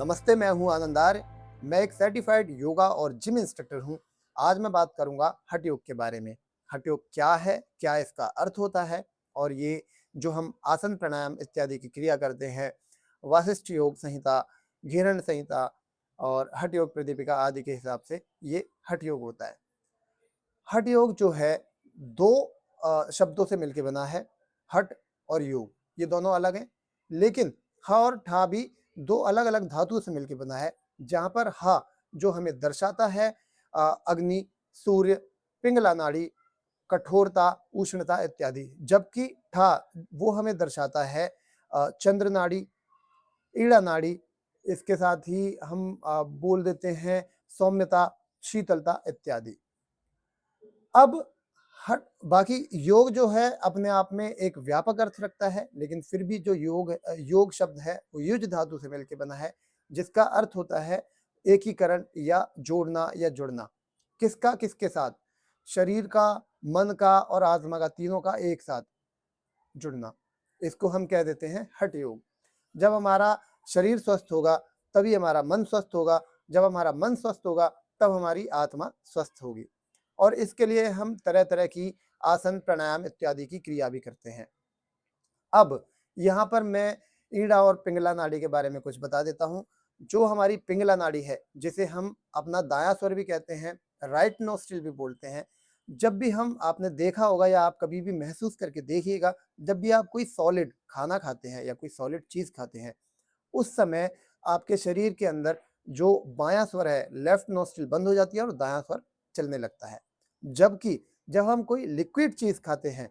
नमस्ते, मैं हूं आनंद आर्य। मैं एक सर्टिफाइड योगा और जिम इंस्ट्रक्टर हूं। आज मैं बात करूंगा हठ योग के बारे में। हठ योग क्या है, क्या इसका अर्थ होता है और ये जो हम आसन प्राणायाम इत्यादि की क्रिया करते हैं, वासिष्ठ योग संहिता, घिरण संहिता और हठ योग प्रदीपिका आदि के हिसाब से ये हठ योग होता है। हठ योग जो है दो शब्दों से मिलकर बना है। हठ और योग ये दोनों अलग हैं, लेकिन ह और ठा भी दो अलग अलग धातुओं से मिलकर बना है। जहां पर ह जो हमें दर्शाता है अग्नि, सूर्य, पिंगला नाड़ी, कठोरता, उष्णता इत्यादि, जबकि ठा वो हमें दर्शाता है चंद्र नाड़ी, ईड़ा नाड़ी। इसके साथ ही हम बोल देते हैं सौम्यता, शीतलता इत्यादि। अब हर बाकी योग जो है अपने आप में एक व्यापक अर्थ रखता है, लेकिन फिर भी जो योग शब्द है वो युज धातु से मिलकर बना है, जिसका अर्थ होता है एकीकरण या जोड़ना या जुड़ना। किसका किसके साथ? शरीर का, मन का और आत्मा का, तीनों का एक साथ जुड़ना। इसको हम कह देते हैं हठ योग। जब हमारा शरीर स्वस्थ होगा तभी हमारा मन स्वस्थ होगा, जब हमारा मन स्वस्थ होगा तब हमारी आत्मा स्वस्थ होगी। और इसके लिए हम तरह तरह की आसन, प्राणायाम इत्यादि की क्रिया भी करते हैं। अब यहाँ पर मैं ईड़ा और पिंगला नाड़ी के बारे में कुछ बता देता हूँ। जो हमारी पिंगला नाड़ी है, जिसे हम अपना दायां स्वर भी कहते हैं, राइट नोस्ट्रिल भी बोलते हैं। जब भी हम, आपने देखा होगा या आप कभी भी महसूस करके देखिएगा, जब भी आप कोई सॉलिड खाना खाते हैं या कोई सॉलिड चीज खाते हैं, उस समय आपके शरीर के अंदर जो बायां स्वर है, लेफ्ट नोस्ट्रिल बंद हो जाती है और दायां स्वर चलने लगता है। जबकि जब हम कोई लिक्विड चीज खाते हैं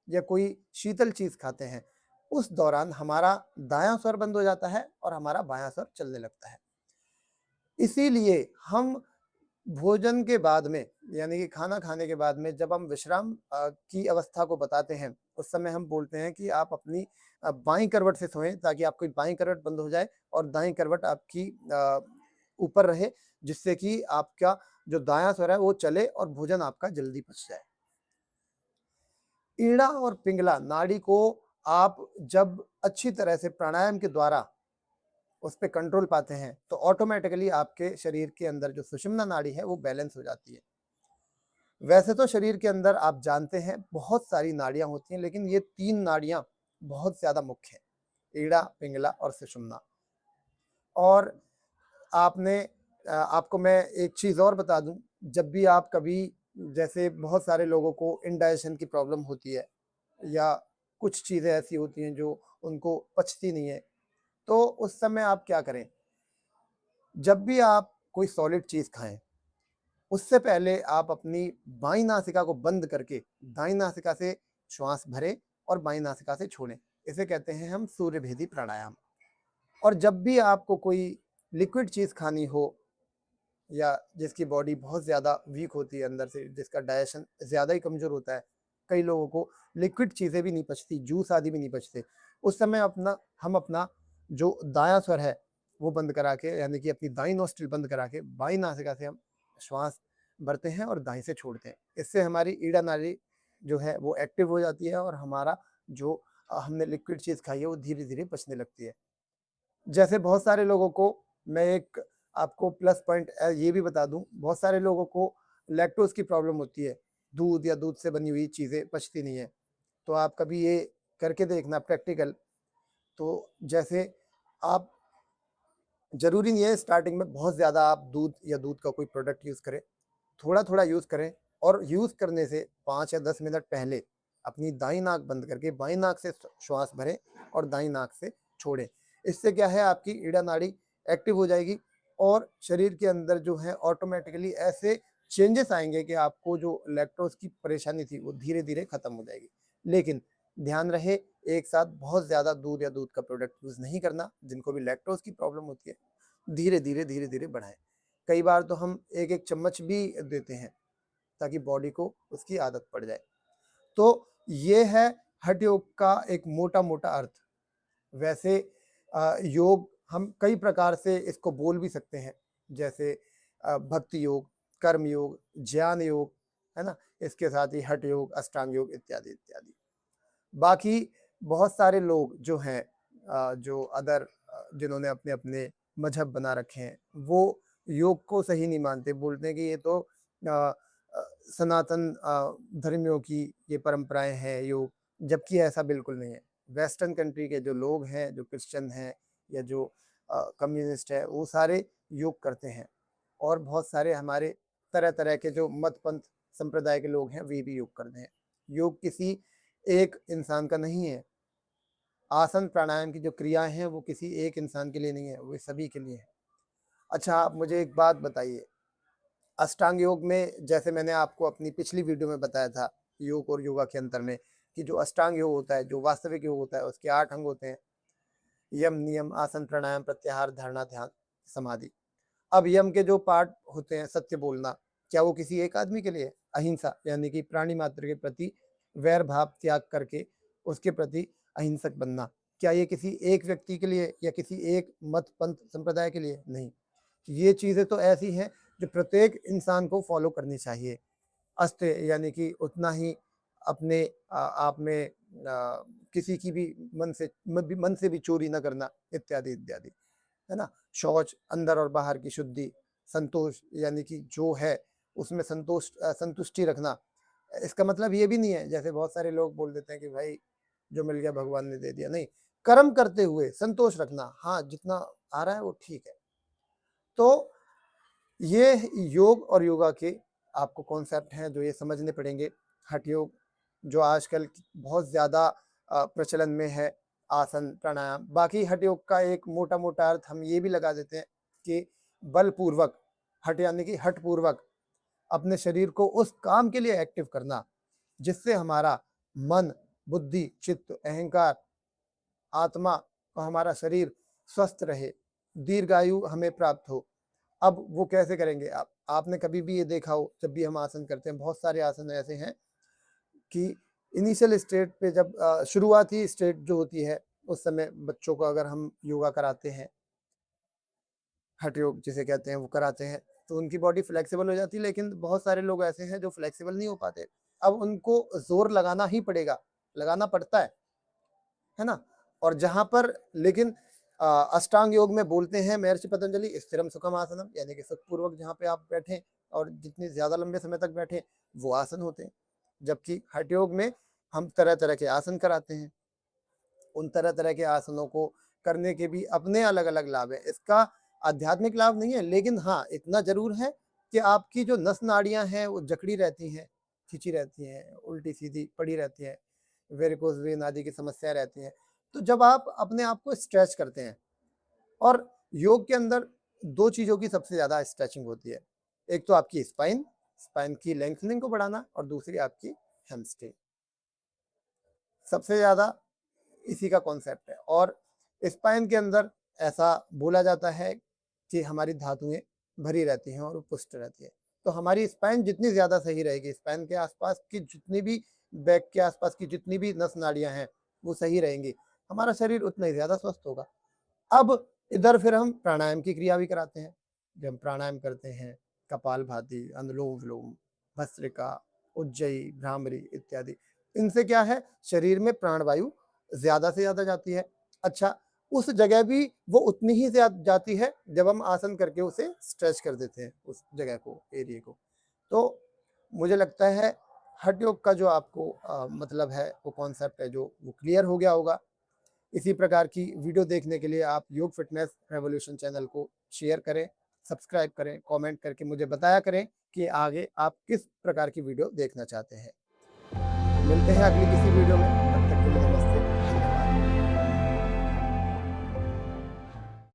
या कोई शीतल चीज खाते हैं, उस दौरान हमारा दायां स्वर बंद हो जाता है और हमारा बायां स्वर चलने लगता है। इसीलिए हम भोजन के बाद में, यानी कि खाना खाने के बाद में, जब हम विश्राम की अवस्था को बताते हैं, उस समय हम बोलते हैं कि आप अपनी बाईं करवट से सोएं, ताकि आपकी बाईं करवट बंद हो जाए और दाईं करवट आपकी ऊपर रहे, जिससे कि आपका जो दायां स्वर है वो चले और भोजन आपका जल्दी पच जाए। ईड़ा और पिंगला नाड़ी को आप जब अच्छी तरह से प्राणायाम के द्वारा उस पे कंट्रोल पाते हैं, तो ऑटोमेटिकली आपके शरीर के अंदर जो सुषुम्ना नाड़ी है वो बैलेंस हो जाती है। वैसे तो शरीर के अंदर आप जानते हैं बहुत सारी नाड़ियां होती हैं, लेकिन ये तीन नाड़ियां बहुत ज्यादा मुख्य हैं, ईड़ा, पिंगला और सुषुम्ना। और आपने आपको मैं एक चीज और बता दूं, जब भी आप कभी, जैसे बहुत सारे लोगों को इंडाइजेशन की प्रॉब्लम होती है या कुछ चीजें ऐसी होती हैं जो उनको पचती नहीं है, तो उस समय आप क्या करें? जब भी आप कोई सॉलिड चीज खाएं, उससे पहले आप अपनी बाईं नासिका को बंद करके दाईं नासिका से श्वास भरें और बाईं नासिका से छोड़ें। इसे कहते हैं हम सूर्य भेदी प्राणायाम। और जब भी आपको कोई लिक्विड चीज खानी हो या जिसकी बॉडी बहुत ज़्यादा वीक होती है अंदर से, जिसका डाइजेशन ज़्यादा ही कमज़ोर होता है, कई लोगों को लिक्विड चीज़ें भी नहीं पचती, जूस आदि भी नहीं पचते, उस समय हम अपना जो दायां स्वर है वो बंद करा के, यानी कि अपनी दाईं नोस्ट्रिल बंद करा के बाईं नासिका से हम श्वास भरते हैं और दाईं से छोड़ते हैं। इससे हमारी ईड़ा नाड़ी जो है वो एक्टिव हो जाती है और हमारा जो हमने लिक्विड चीज़ खाई है वो धीरे धीरे पचने लगती है। जैसे बहुत सारे लोगों को, मैं एक आपको प्लस पॉइंट ये भी बता दूं, बहुत सारे लोगों को लैक्टोज की प्रॉब्लम होती है, दूध या दूध से बनी हुई चीज़ें पचती नहीं है। तो आप कभी ये करके देखना प्रैक्टिकल। तो जैसे आप, जरूरी नहीं है स्टार्टिंग में बहुत ज़्यादा आप दूध या दूध का कोई प्रोडक्ट यूज़ करें, थोड़ा थोड़ा यूज़ करें। और यूज़ करने से 5 या 10 मिनट पहले अपनी दाईं नाक बंद करके बाईं नाक से श्वास भरें और दाईं नाक से छोड़ें। इससे क्या है, आपकी ईड़ा नाड़ी एक्टिव हो जाएगी और शरीर के अंदर जो है ऑटोमेटिकली ऐसे चेंजेस आएंगे कि आपको जो लैक्टोज की परेशानी थी वो धीरे धीरे खत्म हो जाएगी। लेकिन ध्यान रहे, एक साथ बहुत ज़्यादा दूध या दूध का प्रोडक्ट यूज़ नहीं करना। जिनको भी लैक्टोज की प्रॉब्लम होती है, धीरे धीरे बढ़ाएं। कई बार तो हम एक एक चम्मच भी देते हैं ताकि बॉडी को उसकी आदत पड़ जाए। तो ये है हठ योग का एक मोटा मोटा अर्थ। वैसे योग हम कई प्रकार से इसको बोल भी सकते हैं, जैसे भक्ति योग, कर्म योग, ज्ञान योग, है ना? इसके साथ ही हठ योग, अष्टांग योग इत्यादि इत्यादि। बाकी बहुत सारे लोग जो हैं, जो अदर जिन्होंने अपने अपने मजहब बना रखे हैं, वो योग को सही नहीं मानते, बोलते हैं कि ये तो अ सनातन धर्मियों की ये परंपराएँ हैं योग, जबकि ऐसा बिल्कुल नहीं है। वेस्टर्न कंट्री के जो लोग हैं, जो क्रिश्चियन हैं या जो कम्युनिस्ट है, वो सारे योग करते हैं और बहुत सारे हमारे तरह-तरह के जो मत पंथ संप्रदाय के लोग हैं, वे भी योग करते हैं। योग किसी एक इंसान का नहीं है। आसन प्राणायाम की जो क्रियाएँ हैं, वो किसी एक इंसान के लिए नहीं है, वो सभी के लिए है। अच्छा, आप मुझे एक बात बताइए, अष्टांग योग में जैसे मैंने आपको अपनी पिछली वीडियो में बताया था, योग और योगा के अंतर में, कि जो अष्टांग योग होता है, जो वास्तविक योग होता है, उसके 8 अंग होते हैं। यम, नियम, आसन, प्राणायाम, प्रत्याहार, धारणा, ध्यान, समाधि। अब यम के जो पार्ट होते हैं, सत्य बोलना, क्या वो किसी एक आदमी के लिए है? अहिंसा यानी कि प्राणी मात्र के प्रति वैर भाव त्याग करके उसके प्रति अहिंसक बनना, क्या ये किसी एक व्यक्ति के लिए या किसी एक मत पंथ संप्रदाय के लिए? नहीं। ये चीज़ें तो ऐसी हैं जो प्रत्येक इंसान को फॉलो करनी चाहिए। अस्त्य यानी कि उतना ही अपने आप में किसी की भी मन से भी चोरी ना करना, इत्यादि, इत्यादि, है ना? शौच, अंदर और बाहर की शुद्धि, संतोष यानी कि जो है उसमें संतुष्टि रखना। इसका मतलब ये भी नहीं है, जैसे बहुत सारे लोग बोल देते हैं कि भाई जो मिल गया भगवान ने दे दिया, नहीं, कर्म करते हुए संतोष रखना, हाँ, जितना आ रहा है वो ठीक है। तो ये योग और योगा के आपको कॉन्सेप्ट हैं जो ये समझने पड़ेंगे। हठ योग जो आजकल बहुत ज़्यादा प्रचलन में है, आसन, प्राणायाम। बाकी हठ योग का एक मोटा-मोटा अर्थ हम ये भी लगा देते हैं कि बलपूर्वक, हठ यानी कि हठ पूर्वक अपने शरीर को उस काम के लिए एक्टिव करना, जिससे हमारा मन, बुद्धि, चित्त, अहंकार, आत्मा और हमारा शरीर स्वस्थ रहे, दीर्घायु हमें प्राप्त हो। अब वो कैसे करेंगे आप? आपने कभी भी ये देखा हो, जब भी हम आसन करते हैं, बहुत सारे आसन ऐसे हैं कि इनिशियल स्टेट पे जब शुरुआती स्टेट जो होती है, उस समय बच्चों को अगर हम योगा कराते हैं, हठ योग जिसे कहते हैं, वो कराते हैं, तो उनकी बॉडी फ्लेक्सिबल हो जाती है, लेकिन बहुत सारे लोग ऐसे हैं जो फ्लेक्सिबल नहीं हो पाते। अब उनको ज़ोर लगाना ही पड़ेगा, लगाना पड़ता है ना? और जहाँ पर लेकिन अष्टांग योग में बोलते हैं महर्षि पतंजलि स्थिरम सुखम आसनम, यानी कि सुखपूर्वक जहाँ पे आप बैठें और जितनी ज़्यादा लंबे समय तक बैठें, वो आसन होते हैं। जबकि हठ योग में हम तरह-तरह के आसन कराते हैं। उन तरह-तरह के आसनों को करने के भी अपने अलग-अलग लाभ हैं। इसका आध्यात्मिक लाभ नहीं है, लेकिन हाँ, इतना ज़रूर है कि आपकी जो नस नाड़ियाँ हैं, वो जकड़ी रहती हैं, खिंची रहती हैं, उल्टी-सीधी पड़ी रहती हैं, वेरिकोज़ वेन आदि की समस्याएँ रहती हैं। तो जब आप अपने आप को स्ट्रेच करते हैं और योग के अंदर 2 चीज़ों की सबसे ज़्यादा स्ट्रेचिंग होती है। एक तो आपकी स्पाइन, स्पाइन की लेंथनिंग को बढ़ाना और दूसरी आपकी हैमस्ट्रिंग। सबसे ज़्यादा इसी का कॉन्सेप्ट है और स्पाइन के अंदर ऐसा बोला जाता है कि हमारी धातुएँ भरी रहती हैं और वो पुष्ट रहती है। तो हमारी स्पाइन जितनी ज़्यादा सही रहेगी, स्पाइन के आसपास की जितनी भी बैक के आसपास की जितनी भी नस नाड़ियाँ हैं, वो सही रहेंगी, हमारा शरीर उतना ही ज़्यादा स्वस्थ होगा। अब इधर फिर हम प्राणायाम की क्रिया भी कराते हैं। जब हम प्राणायाम करते हैं, कपालभाति, अनुलोम-विलोम, भस्त्रिका, उज्जयी, भ्रामरी इत्यादि। इनसे क्या है, शरीर में प्राणवायु ज़्यादा से ज़्यादा जाती है। अच्छा, उस जगह भी वो उतनी ही जाती है जब हम आसन करके उसे स्ट्रेच कर देते हैं, उस जगह को, एरिया को। तो मुझे लगता है हठ योग का जो आपको मतलब है, वो कॉन्सेप्ट है जो वो क्लियर हो गया होगा। इसी प्रकार की वीडियो देखने के लिए आप योग फिटनेस रेवोल्यूशन चैनल को शेयर करें, सब्सक्राइब करें, कमेंट करके मुझे बताया करें कि आगे आप किस प्रकार की वीडियो देखना चाहते हैं। मिलते हैं अगली किसी वीडियो में।